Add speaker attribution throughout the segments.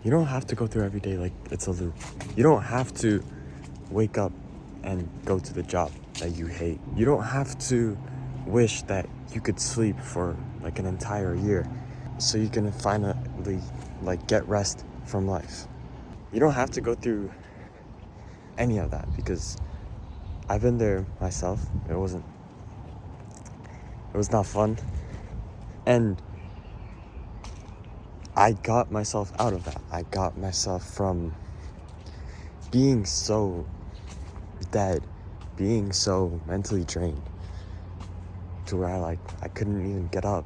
Speaker 1: You don't have to go through every day like it's a loop. You don't have to wake up and go to the job that you hate. You don't have to wish that you could sleep for like an entire year so you can finally like get rest from life. You don't have to go through any of that, because I've been there myself. It was not fun, and I got myself out of that. I got myself from being so dead, being so mentally drained, to where I couldn't even get up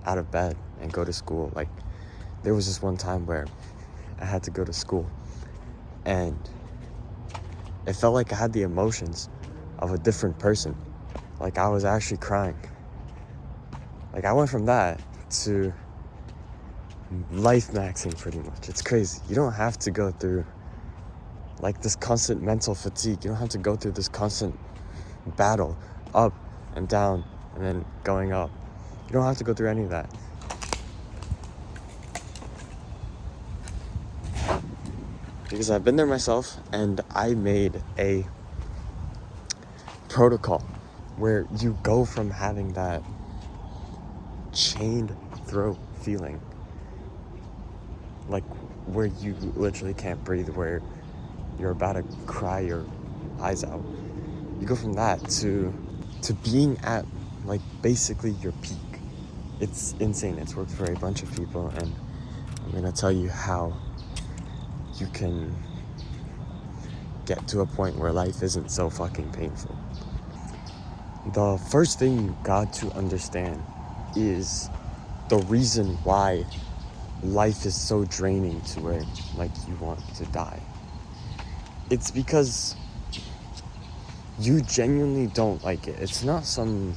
Speaker 1: out of bed and go to school. Like, there was this one time where I had to go to school, and it felt like I had the emotions of a different person. Like, I was actually crying. Like, I went from that to life maxing pretty much. It's crazy. You don't have to go through like this constant mental fatigue. You don't have to go through this constant battle, up and down and then going up. You don't have to go through any of that. Because I've been there myself, and I made a protocol where you go from having that chained throat feeling, like where you literally can't breathe, where you're about to cry your eyes out. You go from that to being at like basically your peak. It's insane. It's worked for a bunch of people, and I'm gonna tell you how you can get to a point where life isn't so fucking painful. The first thing you got to understand is the reason why life is so draining to where like you want to die. It's because you genuinely don't like it. It's not some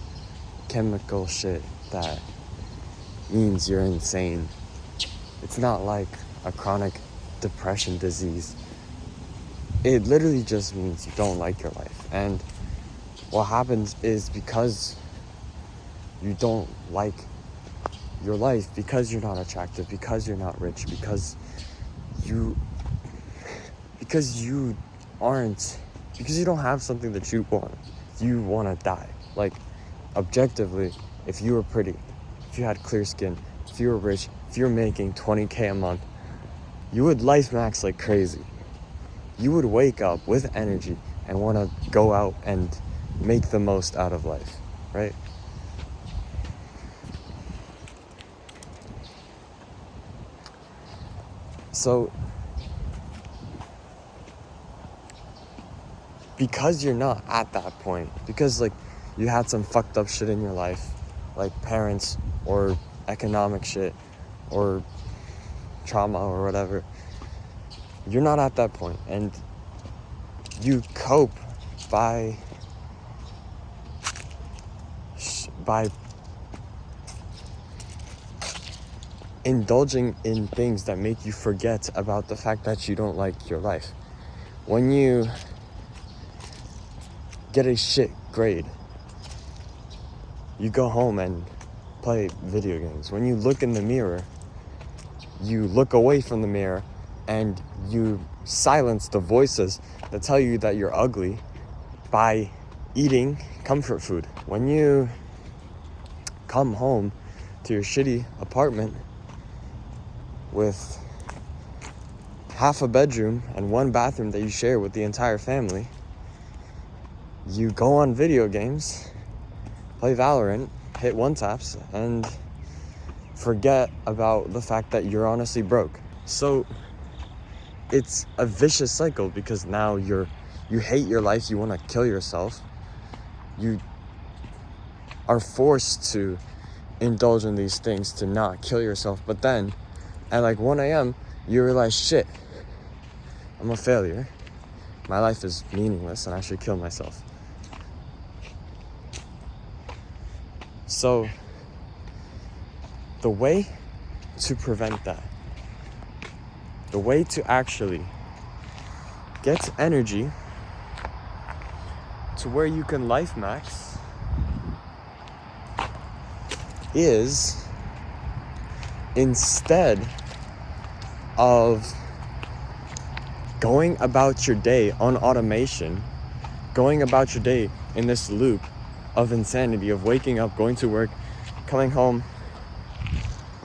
Speaker 1: chemical shit that means you're insane. It's not like a chronic depression disease. It literally just means you don't like your life. And what happens is, because you don't like your life, because you're not attractive, because you're not rich, because you don't have something that you want to die. Like, objectively, if you were pretty, if you had clear skin, if you were rich, if you were making $20K a month, you would life max like crazy. You would wake up with energy and want to go out and make the most out of life, right? So, because you're not at that point, because like you had some fucked up shit in your life, like parents or economic shit or trauma or whatever, you're not at that point, and you cope by indulging in things that make you forget about the fact that you don't like your life. When you get a shit grade, you go home and play video games. When you look in the mirror, you look away from the mirror and you silence the voices that tell you that you're ugly by eating comfort food. When you come home to your shitty apartment with half a bedroom and one bathroom that you share with the entire family, you go on video games, play Valorant, hit one-taps, and forget about the fact that you're honestly broke. So it's a vicious cycle, because now you hate your life, you want to kill yourself. You are forced to indulge in these things to not kill yourself, but then at like 1 a.m. you realize, shit, I'm a failure. My life is meaningless and I should kill myself. So the way to prevent that, the way to actually get energy to where you can life max, is instead of going about your day on automation, going about your day in this loop of insanity of waking up, going to work, coming home.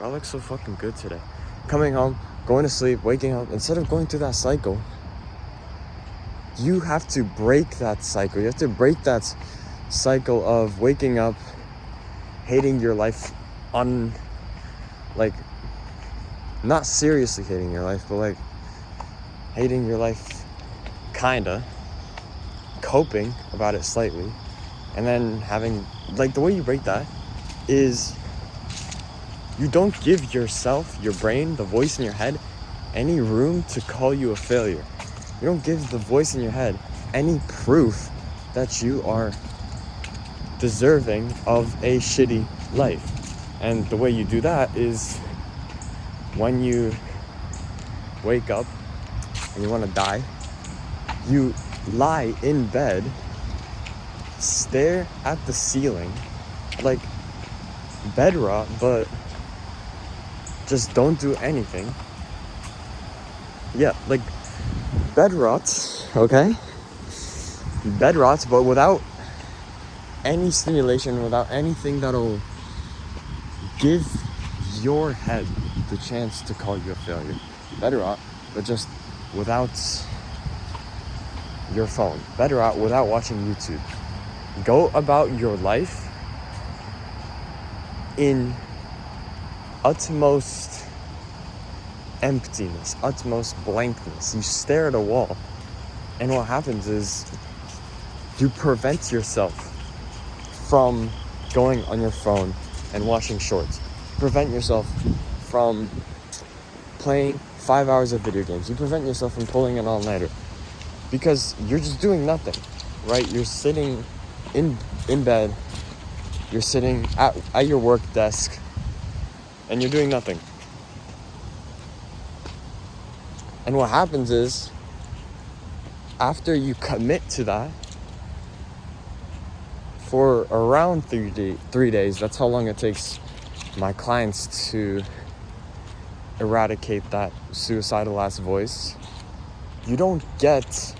Speaker 1: I look so fucking good today. Coming home, going to sleep, waking up. Instead of going through that cycle, you have to break that cycle. You have to break that cycle of waking up, hating your life not seriously hating your life, but like hating your life kinda, coping about it slightly, and then having, like, the way you break that is you don't give yourself, your brain, the voice in your head, any room to call you a failure. You don't give the voice in your head any proof that you are deserving of a shitty life. And the way you do that is when you wake up and you want to die, you lie in bed, stare at the ceiling, like bed rot, but just don't do anything. Yeah, like bed rot, okay? Bed rot, but without any stimulation, without anything that'll give your head the chance to call you a failure. Bed rot, but just without your phone. Bed rot without watching YouTube. Go about your life in utmost emptiness, utmost blankness. You stare at a wall, and what happens is you prevent yourself from going on your phone and watching shorts. Prevent yourself from playing 5 hours of video games. You prevent yourself from pulling an all-nighter because you're just doing nothing, right? You're sitting in bed, you're sitting at your work desk, and you're doing nothing. And what happens is, after you commit to that for around 3 days, that's how long it takes my clients to eradicate that suicidal ass voice, you don't get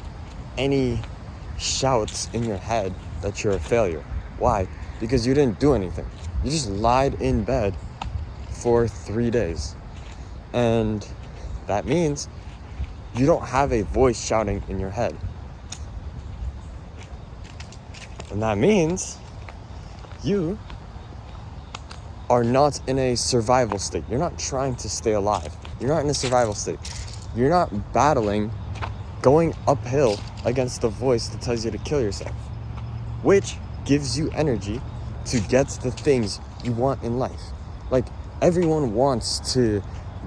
Speaker 1: any shouts in your head that you're a failure. Why? Because you didn't do anything. You just lied in bed for 3 days. And that means you don't have a voice shouting in your head. And that means you are not in a survival state. You're not trying to stay alive. You're not in a survival state. You're not battling, going uphill against the voice that tells you to kill yourself, which gives you energy to get the things you want in life. Like, everyone wants to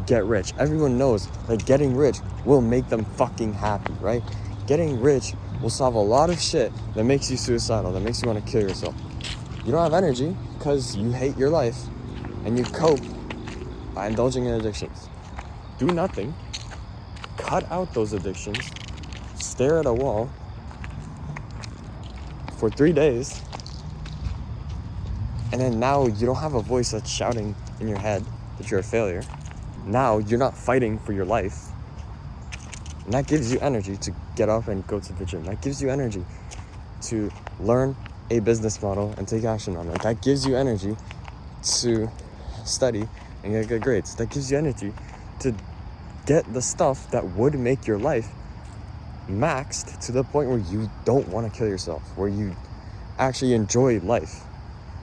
Speaker 1: get rich. Everyone knows that getting rich will make them fucking happy, right? Getting rich will solve a lot of shit that makes you suicidal, that makes you want to kill yourself. You don't have energy because you hate your life, and you cope by indulging in addictions. Do nothing. Cut out those addictions. Stare at a wall for 3 days. And then now you don't have a voice that's shouting in your head that you're a failure. Now you're not fighting for your life. And that gives you energy to get up and go to the gym. That gives you energy to learn a business model and take action on it. That gives you energy to study and get good grades. That gives you energy to get the stuff that would make your life maxed to the point where you don't want to kill yourself, where you actually enjoy life.